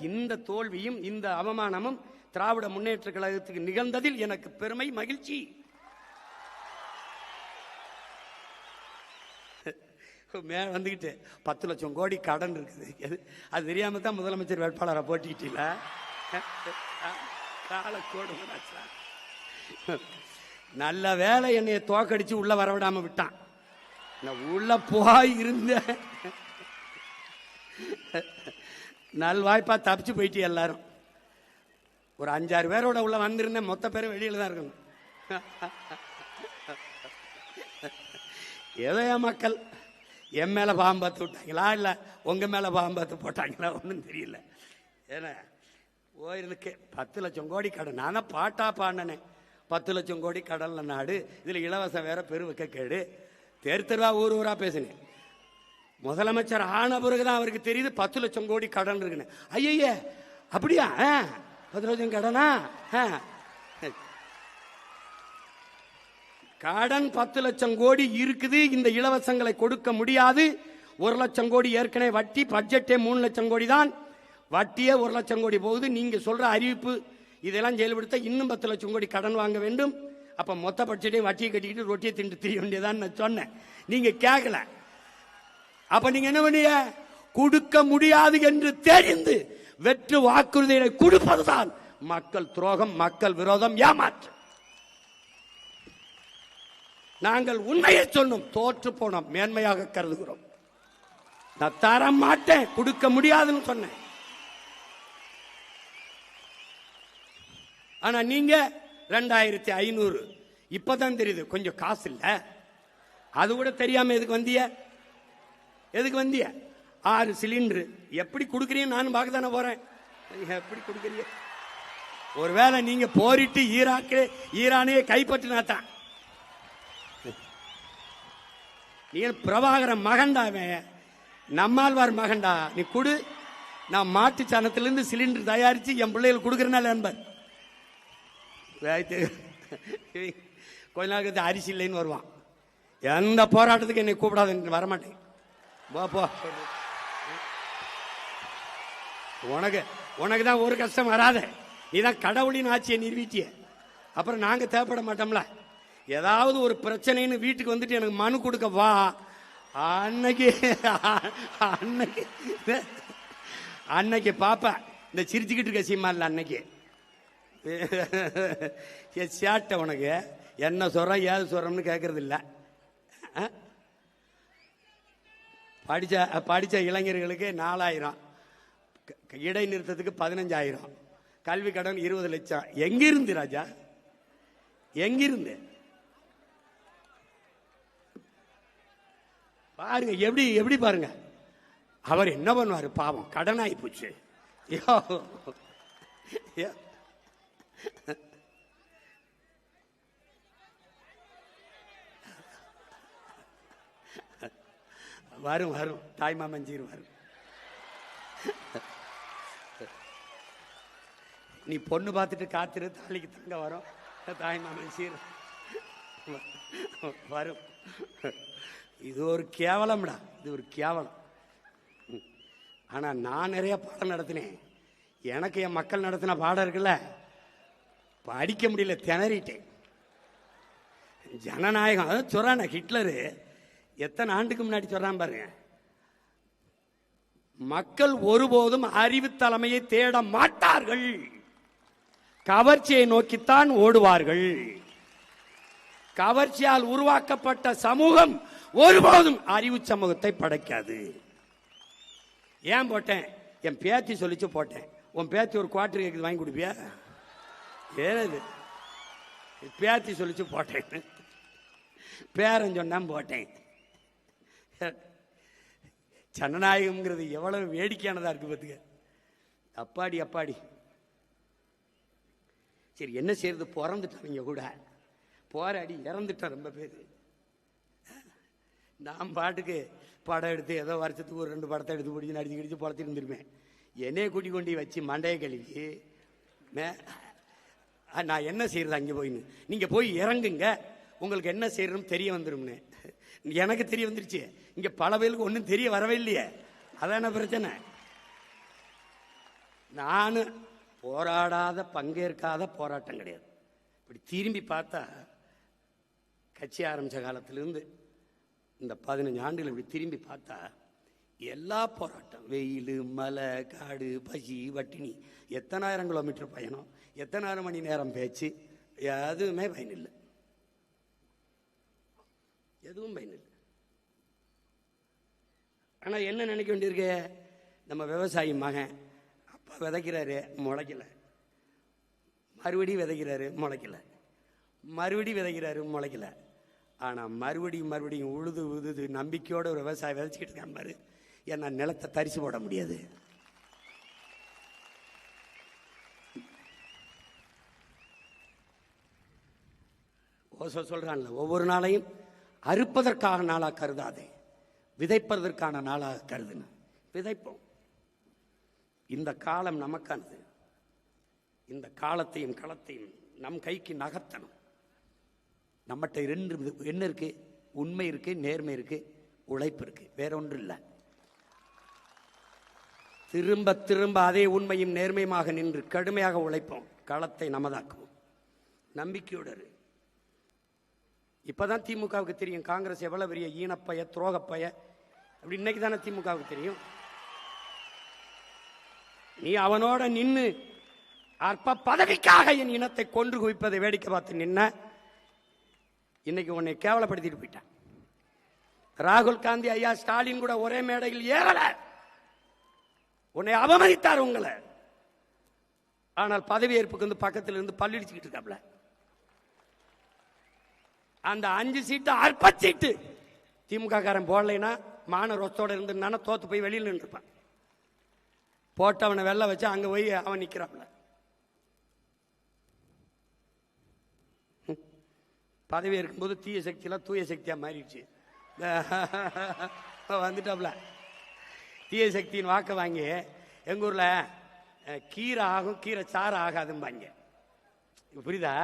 இந்த தோல்வியும் இந்த அவமானமும் திராவிட முன்னேற்ற கழகத்துக்கு நிகழ்ந்ததில் எனக்கு பெருமை, மகிழ்ச்சி. வந்துகிட்டு 10 லட்சம் கோடி கடன் இருக்குது. அது தெரியாம தான் முதலமைச்சர் வேட்பாளரை போட்டிக்கிட்டீங்களா? காலக்கோடு நல்ல வேலை என்னைய தோக்கடிச்சு உள்ள வரவிடாம விட்டான். நான் உள்ள போய் இருந்த நல்வாய்ப்பா தப்பிச்சு போயிட்டு எல்லாரும். ஒரு 5-6 பேரோட உள்ள வந்திருந்தேன், மொத்த பேரும் வெளியில தான் இருக்கணும். ஏதோ என் மக்கள் என் மேல பாம்பு பார்த்து விட்டாங்களா இல்ல உங்க மேல பாம்பு பார்த்து போட்டாங்களா ஒன்றும் தெரியல. ஏன்னா போயிருக்கு 10 லட்சம் கோடி கடன். நானே பாட்டா பாடினேன், 10 லட்சம் கோடி கடன்ல நாடு, இதுல இலவசம் வேற பெருவக்க கேடு. தெருவா ஊர் ஊரா பேசினேன். முதலமைச்சர் ஆன பிறகுதான் அவருக்கு தெரியுது 10 லட்சம் கோடி கடன் இருக்குன்னு. ஐய அப்படியா? 10 லட்சம் கடனா? கடன் 10 லட்சம் கோடி இருக்குது. இந்த இலவசங்களை கொடுக்க முடியாது. 1 லட்சம் கோடி ஏற்கனவே வட்டி. பட்ஜெட்டே 3 லட்சம் கோடி தான். வட்டியே 1 லட்சம் கோடி போகுது. நீங்க சொல்ற அறிவிப்பு இதெல்லாம் செயல்படுத்த இன்னும் 10 லட்சம் கோடி கடன் வாங்க வேண்டும். அப்ப மொத்த பட்ஜெட்டையும் வட்டியை கட்டிக்கிட்டு ரொட்டியை திண்டு திரிய வேண்டியதான் நான் சொன்னேன். நீங்க கேட்கல. அப்ப நீங்க என்ன பண்ணீங்க? கொடுக்க முடியாது என்று தெரிந்து வெற்று வாக்குறுதிகளை கொடுப்பதுதான் மக்கள் துரோகம், மக்கள் விரோதம், ஏமாற்றம். நாங்கள் உண்மையை சொன்னோம், தோற்று போனோம், மேன்மையாக கருதுகிறோம். நான் தர மாட்டேன், கொடுக்க முடியாதுன்னு சொன்னேன். ஆனா நீங்க 2500 இப்பதான் தெரியுது கொஞ்சம் காசு இல்ல. அது கூட தெரியாம எதுக்கு வந்திய? 6 சிலிண்டர் எப்படி கொடுக்கறீங்க? நானும் பார்க்க தானே போறேன். எப்படி கொடுக்கறீங்க? ஒருவேளை நீங்க போரிட்டு ஈரானையே கைப்பற்றினாத்தான். நீ பிரபாகரன் மகன்டாவே, நம்மாழ்வார் மகன்டா. நீ கொடு, நான் மாட்டு சாணத்திலிருந்து சிலிண்டர் தயாரிச்சு என் பிள்ளைகள் கொடுக்கறனால என்பர். கொஞ்ச நாளுக்கு அரிசி இல்லைன்னு வருவான். எந்த போராட்டத்துக்கு என்னை கூப்பிடாத, வரமாட்டேன். போ, உனக்கு தான் ஒரு கஷ்டம் வராத. நீதான் கடவுளின் ஆட்சியை நிறுவிட்டிய. அப்புறம் நாங்க தேவைப்பட மாட்டோம்ல. ஏதாவது ஒரு பிரச்சனைன்னு வீட்டுக்கு வந்துட்டு எனக்கு மனு கொடுக்க வா. அன்னைக்கு பாப்பா இந்த சிரிச்சுக்கிட்டு இருக்க சீமா இல்ல. அன்னைக்கு சேட்டை உனக்கு என்ன சொல்றோம் ஏது சொல்றோம்னு கேட்கறது இல்ல. படிச்ச இளைஞர்களுக்கு 4000, இடைநிறுத்தத்துக்கு 15,000, கல்வி கடன் 20 லட்சம். எங்கிருந்து ராஜா? எங்கிருந்து? பாருங்க எப்படி பாருங்க. அவர் என்ன பண்ணுவாரு பாவம், கடன் ஆகி போச்சு. வரும் தாய்மாமன் சீர் வரும். நீ பொண்ணு பார்த்துட்டு காத்துரு, தாலிக்கு தங்க வரும். தாய்மாமன் சீர் வரும். இது ஒரு கேவலம்டா, இது ஒரு கேவலம். ஆனா நான் நிறைய பாடம் நடத்தினேன். எனக்கு என் மக்கள் நடத்தின பாடம் இருக்குல்ல, படிக்க முடியல, திணறிட்டேன். ஜனநாயகம் அதான் சொல்றான. ஹிட்லரு எத்தனை ஆண்டுக்கு முன்னாடி சொல்றான் பாருங்க. மக்கள் ஒருபோதும் அறிவு தலைமையை தேட மாட்டார்கள், கவர்ச்சியை நோக்கித்தான் ஓடுவார்கள். கவர்ச்சியால் உருவாக்கப்பட்ட சமூகம் ஒருபோதும் அறிவு சமூகத்தை படைக்காது. ஏன் போட்டேன்? என் பேத்தி சொல்லிச்சு போட்டேன். உன் பேத்தி ஒரு குவார்டர் கேக்குது, வாங்கி கொடுப்பியா? ஏனது பேத்தி சொல்லிச்சு போட்டேன். பேரன் சொன்னா போட்டேன். ஜனநாயகம்ங்கிறது எவ்வளவு வேடிக்கையானதா இருக்கு பாத்துக்க. அப்பாடி. சரி என்ன செய்யறது, பிறந்துட்டாங்க கூட, போராடி இறந்துட்டான் ரொம்ப பேர். நான் பாட்டுக்கு படம் எடுத்து ஏதோ வருஷத்துக்கு ஒரு 2 படத்தை எடுத்து பிடிச்சி நடிச்சு கிடிச்சு பொழச்சிட்டு இருந்திருப்பேன். என்னைய கூட்டி கொண்டு வச்சு மண்டையை கழுவி நான் என்ன செய்யறது அங்கே போயின்னு. நீங்க போய் இறங்குங்க, உங்களுக்கு என்ன செய்யறதுன்னு தெரிய வந்துரும்னு. எனக்கு தெரிய வந்துருச்சு. இங்க பல பேருக்கு ஒன்றும் தெரிய வரவே இல்லையே. அதான பிரச்சனை. நான் போராடாத பங்கேற்காத போராட்டம் கிடையாது. இப்படி திரும்பி பார்த்தா கட்சி ஆரம்பித்த காலத்திலிருந்து இந்த 15 ஆண்டுகள் இப்படி திரும்பி பார்த்தா எல்லா போராட்டம், வெயில், மலை, காடு, பசி, வட்டினி, எத்தனாயிரம் கிலோமீட்டர் பயணம், எத்தனாயிரம் மணி நேரம் பேச்சு, எதுவுமே பயனில்லை. எதுவும் பயனில்லை. ஆனால் என்ன நினைக்க வேண்டியிருக்கு, நம்ம விவசாயி மகன் அப்பா விதைக்கிறாரு முளைக்கல, மறுபடியும் விதைக்கிறாரு முளைக்கல, மறுபடியும் விதைக்கிறாரு முளைக்கல. ஆனால் மறுபடியும் உழுது உழுது நம்பிக்கையோட ஒரு விவசாயி விதைச்சிக்கிட்டு இருக்கான் பாரு, ஏன்னா நிலத்தை தரிசு போட முடியாது. ஓசோ சொல்றான்ல, ஒவ்வொரு நாளையும் அறுப்பதற்கான நாளாக கருதாதே, விதைப்பதற்கான நாளாக கருதுன. விதைப்போம். இந்த காலம் நமக்கானது. இந்த காலத்தையும் களத்தையும் நம் கைக்கு நகர்த்தணும். நம்மகிட்ட 2 என்ன இருக்கு? உண்மை இருக்கு, நேர்மை இருக்கு, உழைப்பு இருக்கு. வேற ஒன்று இல்லை. திரும்ப திரும்ப அதே உண்மையும் நேர்மையுமாக நின்று கடுமையாக உழைப்போம். களத்தை நமதாக்குவோம். நம்பிக்கையோடு. இப்பதான் திமுகவுக்கு தெரியும் காங்கிரஸ் எவ்வளவு பெரிய ஈனப்பய, துரோகப்பய. அப்படி இன்னைக்கு தானே திமுகவுக்கு தெரியும். நீ அவனோட நின்று அற்ப பதவிக்காக என் இனத்தை கொன்று குவிப்பதை வேடிக்கை பார்த்து நின்ன, இன்னைக்கு உன்னை கேவலப்படுத்திட்டு போயிட்டான். ராகுல் காந்தி ஐயா, ஸ்டாலின் கூட ஒரே மேடையில் ஏறல, உன்னை அவமதித்தார் உங்களை. ஆனால் பதவி ஏற்புக்கு வந்து பக்கத்தில் இருந்து பல்லிடிச்சுக்கிட்டு இருக்காப்ல. அந்த 5 சீட்டு அற்ப சீட்டு திமுக காரன் போடலைன்னா மான ரொத்தோட இருந்தான தோத்து போய் வெளியில் நின்றுப்பான். போட்டவனை வெள்ள வச்சு அங்க போய் அவன் நிக்கிறாப்ல. பதவி இருக்கும்போது தீய சக்தியெல்லாம் தூய சக்தியா மாறிடுச்சு. வந்துட்டாப்ல. தீய சக்தியின் வாக்க வாங்கி எங்க ஊர்ல கீரை ஆகும், கீரை சாறு ஆகாதும்பாங்க. புரியுதா?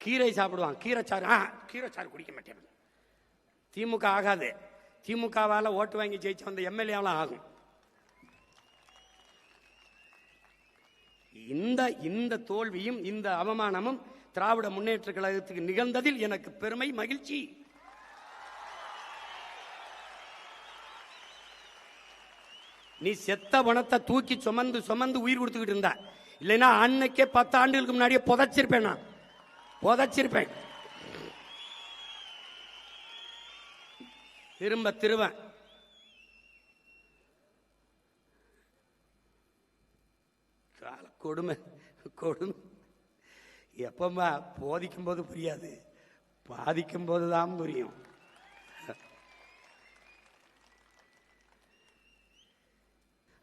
கீரை சாப்பிடுவான், கீரை சாறு. கீரை சாறு குடிக்க மாட்டேன். திமுக ஆகாது. திமுகவால ஓட்டு வாங்கி ஜெயிச்சு வந்த எம்எல்ஏலாம் ஆகும். இந்த தோல்வியும் இந்த அவமானமும் திராவிட முன்னேற்ற கழகத்துக்கு நிகழ்ந்ததில் எனக்கு பெருமை, மகிழ்ச்சி. நீ செத்த பணத்தை தூக்கி சுமந்து உயிர் கொடுத்துக்கிட்டு இருந்தா, இல்லைன்னா அன்னைக்கே 10 ஆண்டுகளுக்கு முன்னாடியே புதைச்சிருப்பேன். நான் புதைச்சிருப்பேன். திரும்ப கொடுமை கொடுமை. எப்பமா போதிக்கும் போது புரியாது, பாதிக்கும் போதுதான் புரியும்.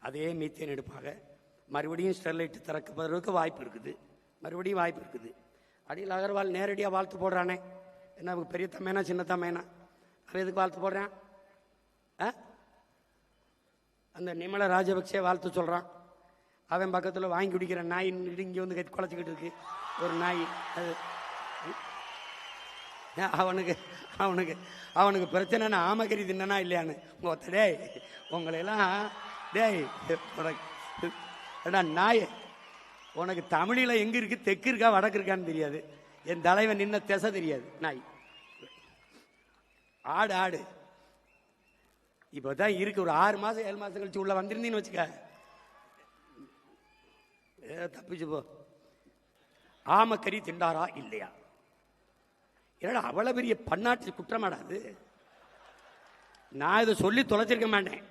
அதே மீத்தேன் எடுப்பாக மறுபடியும் ஸ்டெர்லைட் திறக்கப்படுறதுக்கு வாய்ப்பு இருக்குது. மறுபடியும் வாய்ப்பு இருக்குது. அடியில் அகர்வால் நேரடியாக வாழ்த்து போடுறானே, என்ன பெரிய தம்மைனா சின்ன தம்மைனா, அவன் எதுக்கு வாழ்த்து போடுறான்? அந்த நிமல ராஜபக்சே வாழ்த்து சொல்றான். அவன் பக்கத்தில் வாங்கி குடிக்கிற நாய் இங்கே வந்து கட்டி குலைச்சிக்கிட்டு இருக்கு ஒரு நாய். அது அவனுக்கு அவனுக்கு அவனுக்கு பிரச்சனைனா ஆமக்கறி தின்னா இல்லையான்னு ஒத்த. டேய் உங்களையெல்லாம், டேய் நாய், உனக்கு தமிழில் எங்க இருக்கு, தெற்கு இருக்கா வடக்கு இருக்கான்னு தெரியாது. என் தலைவன் நின்ன திசை தெரியாது. நாய் ஆடு ஆடு இப்பதான் இருக்கு. ஒரு 6 மாசம் 7 மாசம் கழிச்சு உள்ள வந்திருந்தீன்னு வச்சுக்க, தப்பிச்சு போ. ஆமக்கறி திண்டாரா இல்லையா? ஏன்னா அவ்வளவு பெரிய பன்னாட்டு குற்றமாடாது. நான் இதை சொல்லி தொலைச்சிருக்க மாட்டேன்.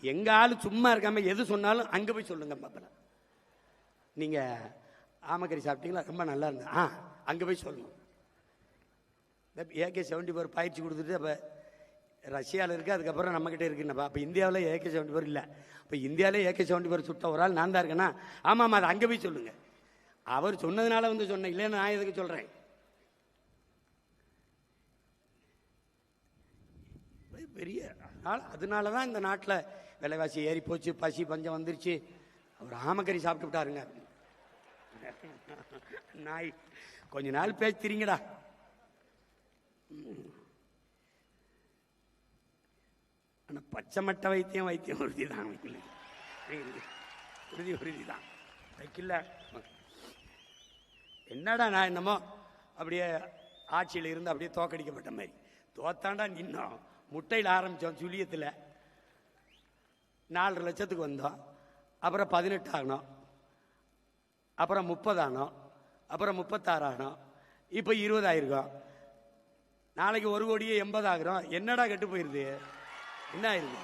எங்க ஆளு சும்மா இருக்காம எது சொன்னாலும் அங்க போய் சொல்லுங்க பாப்பல. நீங்க ஆமக்கறி சாப்பிட்டீங்களா, ரொம்ப நல்லா இருந்தா அங்க போய் சொல்லணும். AK-74 பயிற்சி கொடுத்துட்டு அப்ப ரஷ்யாவில் இருக்கு, அதுக்கப்புறம் நம்ம கிட்ட இருக்குன்னப்பா. அப்ப இந்தியாவில் AK-74 இல்லை. இப்போ இந்தியாவிலே AK-74 சுட்ட ஒரு ஆள் நான் தான் இருக்கேன்னா, ஆமாம் அதை அங்கே போய் சொல்லுங்க. அவர் சொன்னதுனால வந்து சொன்னேன், இல்லைன்னு நான் எதுக்கு சொல்றேன்? பெரிய அதனால தான் இந்த நாட்டில் விலைவாசி ஏறி போச்சு, பசி பஞ்சம் வந்துருச்சு. அவர் ஆமக்கறி சாப்பிட்டு விட்டாருங்க. நாய் கொஞ்ச நாள் பேசிக்கிறீங்கடா. ஆனால் பச்சை மட்ட வைத்தியம் உறுதிதான், உறுதிதான். வைக்கல. என்னடா நான் என்னமோ அப்படியே ஆட்சியில் இருந்து அப்படியே தோக்கடிக்கப்பட்ட மாதிரி தோத்தாண்டா நின்னோம். முட்டையில் ஆரம்பித்தோம், சுழியத்தில் 4 லட்சத்துக்கு வந்தோம். அப்புறம் 18 ஆகணும், அப்புறம் 30 ஆனோம், அப்புறம் 36 ஆகணும், இப்போ 20 ஆயிருக்கோம். நாளைக்கு 1,80,00,000 ஆகிறோம். என்னடா கெட்டு போயிருது? என்ன ஆயிருக்கு?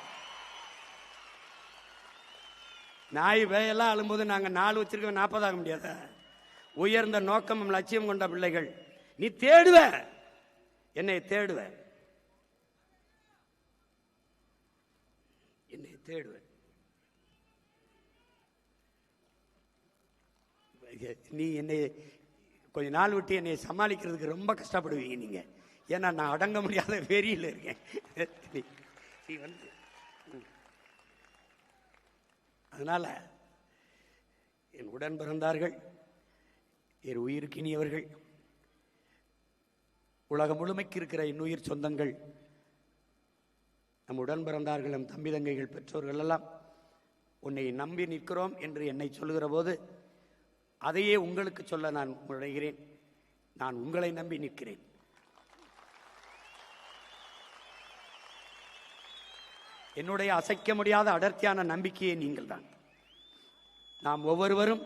நாய் வேயெல்லாம் அழும்போது நாங்கள் 4 வச்சிருக்கோம், 40 ஆக முடியாத. உயர்ந்த நோக்கமும் லட்சியம் கொண்ட பிள்ளைகள். நீ தேடுவ, என்னை தேடுவ, என்னை தேடுவ. நீ என்னை கொஞ்ச நாள் விட்டு என்னை சமாளிக்கிறதுக்கு ரொம்ப கஷ்டப்படுவீங்க நீங்க. ஏன்னா நான் அடங்க முடியாத வெறியில் இருக்கேன். நீ வந்து அதனால என் உடன் பிறந்தார்கள், என் உயிருக்கு இனியவர்கள், உலகம் முழுமைக்கு இருக்கிற என் உயிர் சொந்தங்கள், நம் உடன் பிறந்தார்கள், நம் தம்பி தங்கைகள், பெற்றோர்கள் எல்லாம் உன்னை நம்பி நிற்கிறோம் என்று என்னை சொல்லுகிற போது அதையே உங்களுக்கு சொல்ல நான் முனைகிறேன். நான் உங்களை நம்பி நிற்கிறேன். என்னுடைய அசைக்க முடியாத அடர்த்தியான நம்பிக்கையை நீங்கள் தான். நாம் ஒவ்வொருவரும்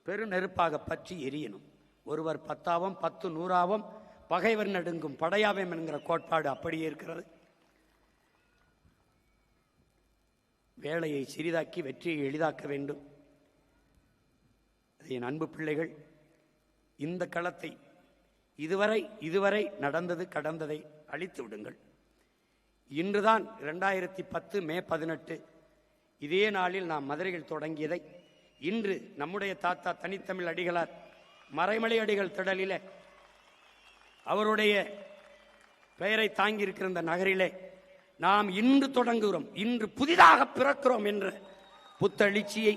பெரு நெருப்பாக பற்றி எரியணும். ஒருவர் 10ஆவும் 10 100ஆவும் பகைவர் நடுங்கும் படையாவேம் என்கிற கோட்பாடு அப்படியே இருக்கிறது. வேலையை சிறிதாக்கி வெற்றியை எளிதாக்க வேண்டும். என் அன்பு பிள்ளைகள், இந்த களத்தை இதுவரை நடந்தது கடந்ததை அழித்து விடுங்கள். இன்றுதான் 2010 மே 18 இதே நாளில் நாம் மதுரையில் தொடங்கியதை இன்று நம்முடைய தாத்தா தனித்தமிழ் அடிகளார் மறைமலை அடிகள் திடலிலே அவருடைய பெயரை தாங்கி இருக்கிற இந்த நகரிலே நாம் இன்று தொடங்குகிறோம். இன்று புதிதாக பிறக்கிறோம் என்ற புத்தெழுச்சியை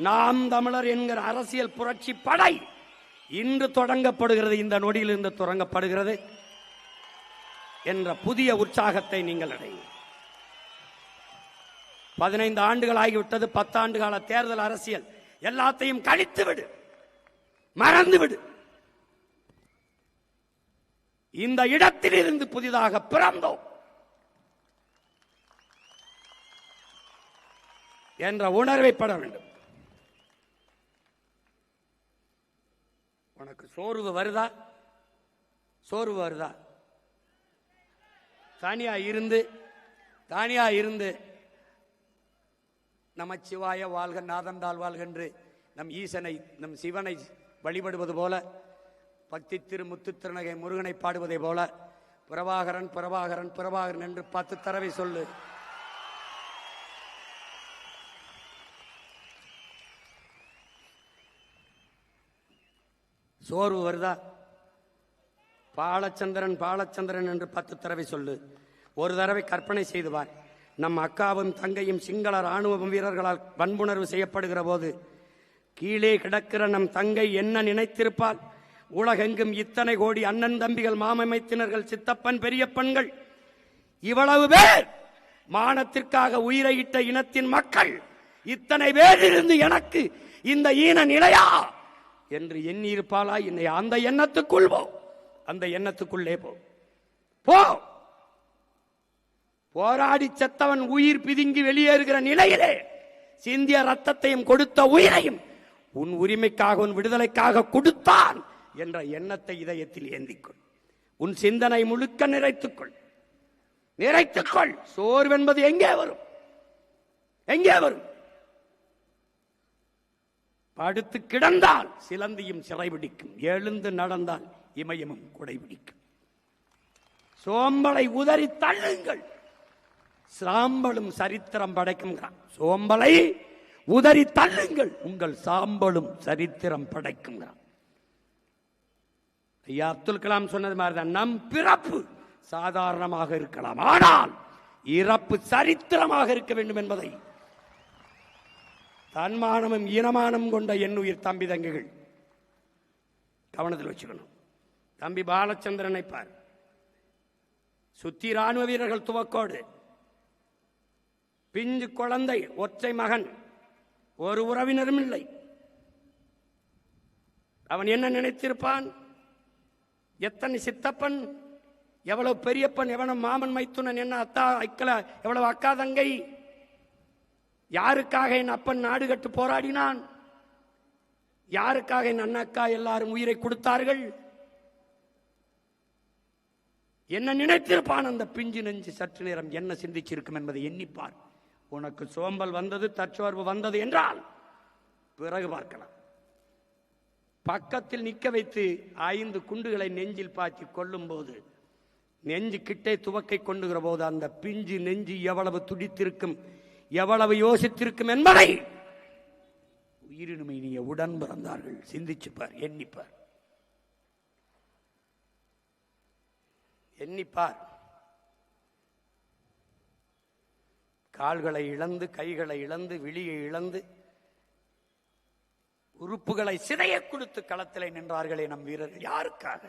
நாம் தமிழர் என்கிற அரசியல் புரட்சி படை இன்று தொடங்கப்படுகிறது, இந்த நொடியில் இருந்து தொடங்கப்படுகிறது என்ற புதிய உற்சாகத்தை நீங்கள் அடையும். 15 ஆண்டுகள் ஆகிவிட்டது. 10 ஆண்டு கால தேர்தல் அரசியல் எல்லாத்தையும் கழித்து விடு, மறந்து விடு. இந்த இடத்தில் இருந்து புதிதாக பிறந்தோம் என்ற உணர்வை பெற வேண்டும். உனக்கு சோர்வு வருதா? சோர்வு வருதா? தனியா இருந்து நமச்சிவாய வாழ்க நாதந்தாள் வாழ்க என்று நம் ஈசனை நம் சிவனை வழிபடுவது போல, பக்தி திருமுத்து திருநகை முருகனை பாடுவதை போல பிரபாகரன் பிரபாகரன் பிரபாகரன் என்று 10 தடவை சொல்லு. சோர்வு வருதா? பாலச்சந்திரன் பாலச்சந்திரன் என்று 10 தடவை சொல்லு. ஒரு தடவை கற்பனை செய்துவார். நம் அக்காவும் தங்கையும் சிங்கள ராணுவ வீரர்களால் வன்புணர்வு செய்யப்படுகிற போது கீழே கிடக்கிற நம் தங்கை என்ன நினைத்திருப்பால்? உலகெங்கும் இத்தனை கோடி அண்ணன் தம்பிகள், மாமமைத்தினர்கள், சித்தப்பன், பெரியப்பன்கள், இவ்வளவு பேர் மானத்திற்காக உயிரை இட்ட இனத்தின் மக்கள், இத்தனை பேர் இருந்து எனக்கு இந்த ஈன நிலையா என்று எண்ணி இருப்பாளா? என்னை அந்த எண்ணத்துக்குள் போ, அந்த எண்ணத்துக்குள்ளே போ. போராடி செத்தவன் உயிர் பிதுங்கி வெளியேறுகிற நிலையிலே சிந்திய ரத்தத்தையும் கொடுத்த உயிரையும் உன் உரிமைக்காக உன் விடுதலைக்காக கொடுத்தான் என்ற எண்ணத்தை இதயத்தில் ஏந்திக்கொள். உன் சிந்தனை முழுக்க நிறைத்துக்கொள். சோர்வென்பது எங்கே வரும்? எங்கே வரும்? படுத்து கிடந்தால் சிலந்தியும் சிறைபிடிக்கும், எழுந்து நடந்தால் இமயமும் குடைபிடிக்கும். சோம்பலை உதறி தள்ளுங்கள், சாம்பலும் சரித்திரம் படைக்கும். சோம்பலை உதறி தள்ளுங்கள், உங்கள் சாம்பலும் சரித்திரம் படைக்கும். ஐயா அப்துல் கலாம் சொன்னது மாதிரிதான், நம் பிறப்பு சாதாரணமாக இருக்கலாம், ஆனால் இறப்பு சரித்திரமாக இருக்க வேண்டும் என்பதை தன்மானமும் ஈனமானம் கொண்ட எண்ணுயிர் தம்பி தங்கைகள் கவனத்தில் வச்சுக்கணும். தம்பி பாலச்சந்திரனை பார், சுத்தி ராணுவ வீரர்கள் துவக்கோடு, பிஞ்சு குழந்தை, ஒற்றை மகன், ஒரு உறவினரும் இல்லை. அவன் என்ன நினைத்திருப்பான்? எத்தனை சித்தப்பன், எவ்வளவு பெரியப்பன், எவ்வளவு மாமன் மைத்துனன், என்ன அத்தா அக்கல, எவ்வளவு அக்கா தங்கை. யாருக்காக என் அப்பன் நாடு கட்டு போராடினான்? யாருக்காக என் அண்ணக்கா எல்லாரும் உயிரை கொடுத்தார்கள்? என்ன நினைத்திருப்பான் அந்த பிஞ்சு நெஞ்சு? சற்று நேரம் என்ன சிந்திச்சிருக்கும் என்பதை எண்ணிப்பார். உனக்கு சோம்பல் வந்தது, தற்சோர்வு வந்தது என்றால் பிறகு பார்க்கலாம். பக்கத்தில் நிற்க வைத்து 5 குண்டுகளை நெஞ்சில் பாய்ச்சி கொள்ளும் போது, நெஞ்சு கிட்டே துவக்கை கொண்டுகிற போது அந்த பிஞ்சு நெஞ்சு எவ்வளவு துடித்திருக்கும், எவ்வளவு யோசித்திருக்கும் என்பதை உயிரினுமை நீ உடன் பிறந்தார்கள் சிந்திச்சுப்பார், எண்ணிப்பார், எண்ணிப்பார். கால்களை இழந்து, கைகளை இழந்து, விழியை இழந்து, உறுப்புகளை சிதைய கொடுத்து களத்திலே நின்றார்களே நம் வீரர்கள். யாருக்காக?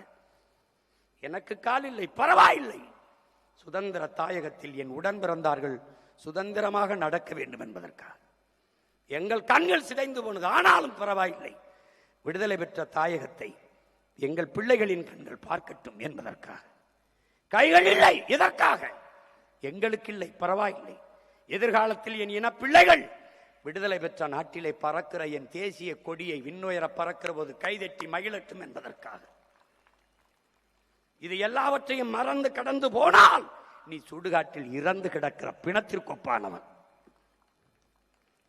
எனக்கு கால் இல்லை, பரவாயில்லை, சுதந்திர தாயகத்தில் என் உடன் பிறந்தார்கள் சுதந்திரமாக நடக்க வேண்டும் என்பதற்காக. எங்கள் கண்கள் சிதைந்து போனது, ஆனாலும் பரவாயில்லை, விடுதலை பெற்ற தாயகத்தை எங்கள் பிள்ளைகளின் கண்கள் பார்க்கட்டும் என்பதற்காக. கைகள் இல்லை, இதற்காக. எங்களுக்கு இல்லை, பரவாயில்லை, எதிர்காலத்தில் என் இன பிள்ளைகள் விடுதலை பெற்ற நாட்டிலே பறக்கிற என் தேசிய கொடியை விண்ணுயர பறக்கிற போது கைதட்டி மகிழட்டும் என்பதற்காக. இது எல்லாவற்றையும் மறந்து கடந்து போனால் நீ சுடுகாட்டில் இறந்து கிடக்கிற பிணத்திற்கொப்பானவன்.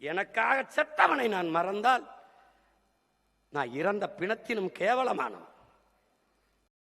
எனக்காக செத்தவனை நான் மறந்தால் நான் இறந்த பிணத்தினும் கேவலமானவன்.